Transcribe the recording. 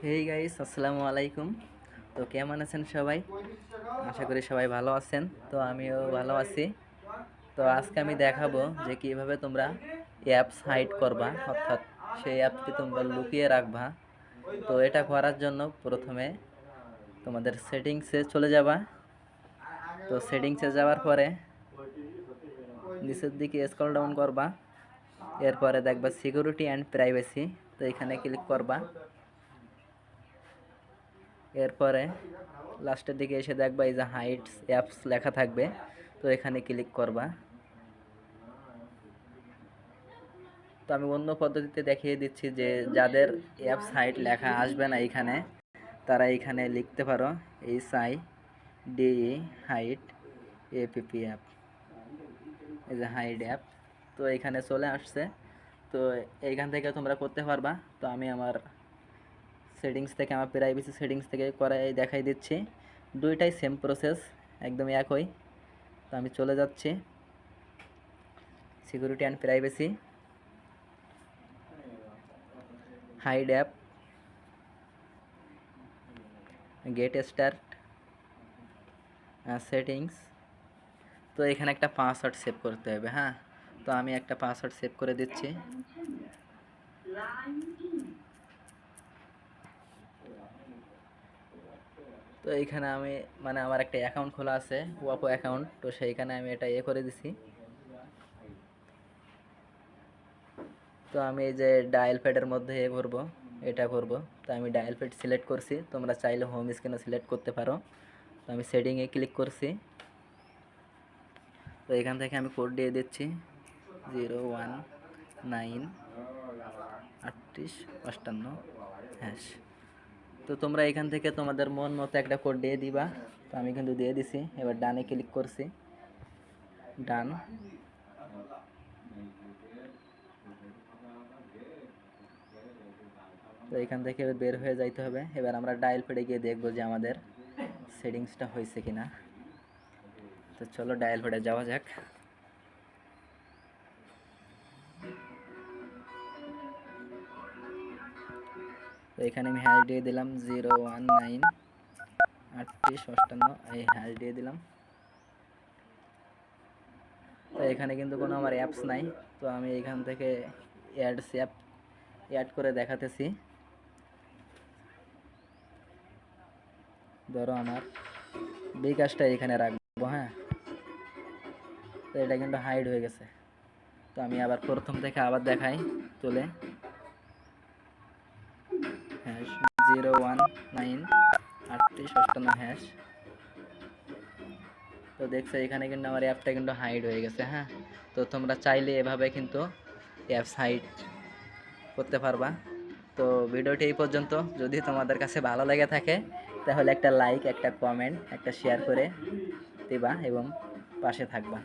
Hey guys, আসসালামু আলাইকুম। তো কেমন আছেন সবাই? আশা করি সবাই ভালো আছেন। তো আমিও ভালো আছি। তো আজকে আমি দেখাবো যে কিভাবে তোমরা অ্যাপস হাইড করবা, অর্থাৎ সেই অ্যাপকে তোমরা লুকিয়ে রাখবা। তো এটা করার জন্য প্রথমে তোমাদের সেটিংসে চলে যাবা। তো সেটিংসে যাওয়ার পরে নিচের দিকে স্ক্রল ডাউন করবা। এরপরে দেখবা সিকিউরিটি অ্যান্ড প্রাইভেসি, তো এখানে ক্লিক করবা। এরপরে লাস্টের দিকে এসে দেখবা এই যে হাইডস অ্যাপস লেখা থাকবে, তো এখানে ক্লিক করবা। তো আমি অন্য পদ্ধতিতে দেখিয়ে দিচ্ছি যে যাদের অ্যাপস হাইড লেখা আসবে না এখানে, তারা এখানে লিখতে পারো HIDE হাইড APP অ্যাপ, এই যে হাইড অ্যাপ। তো এখানে চলে আসছে। তো এইখান থেকে তোমরা করতে পারবা। তো আমি আমার সেটিংস থেকে, আমার প্রাইভেসি সেটিংস থেকে করে দেখাই দিচ্ছি। দুইটাই সেম প্রসেস, একদম একই। তো আমি চলে যাচ্ছি security and privacy, hide app, get start, settings. তো এখানে একটা পাসওয়ার্ড সেভ করতে হবে। হ্যাঁ, তো আমি একটা পাসওয়ার্ড সেভ করে দিচ্ছি। তো এইখানে আমি আমার একটা অ্যাকাউন্ট খোলা আছে, ওয়াপো অ্যাকাউন্ট। তো সেইখানে আমি এটা করে দিছি। তো আমি এই যে ডায়াল প্যাডের মধ্যে করব, এটা করব। তো আমি ডায়াল প্যাড সিলেক্ট করছি, তোমরা চাইলে হোম স্ক্রিনে সিলেক্ট করতে পারো। তো আমি সেটিংয়ে ক্লিক করছি। তো এখান থেকে আমি কোড দিয়ে দিচ্ছি 0193855#। তো তোমরা এখান থেকে তোমাদের মন মতো একটা কোড দিয়ে দিবা। তো আমি কিন্তু দিয়ে দিছি। এবার ডানে ক্লিক করছি, ডান। তো এখান থেকে বের হয়ে যাইতে হবে। এবার আমরা ডায়াল প্যাডে গিয়ে দেখবো যে আমাদের সেটিংসটা হয়েছে কিনা। তো চলো ডায়াল প্যাডে যাওয়া যাক। তো এখানে আমি হ্যাশ দিয়ে দিলাম 0193855, এই হ্যাশ দিয়ে দিলাম। তো এখানে কিন্তু কোনো আমার অ্যাপস নাই। তো আমি এখান থেকে অ্যাডস অ্যাপ অ্যাড করে দেখাতেছি। ধরো আমার বিকাশটা এখানে রাখবো। হ্যাঁ, তো এটা কিন্তু হাইড হয়ে গেছে। তো আমি আবার প্রথম থেকে আবার দেখাই তুলে, হ্যাশ 0193855#। তো দেখছো এখানে কিন্তু আমার অ্যাপটা কিন্তু হাইড হয়ে গেছে। হ্যাঁ, তো তোমরা চাইলে এভাবে কিন্তু অ্যাপস হাইড করতে পারবা। তো ভিডিওটি এই পর্যন্ত। যদি তোমাদের কাছে ভালো লেগে থাকে তাহলে একটা লাইক, একটা কমেন্ট, একটা শেয়ার করে দিবা এবং পাশে থাকবা।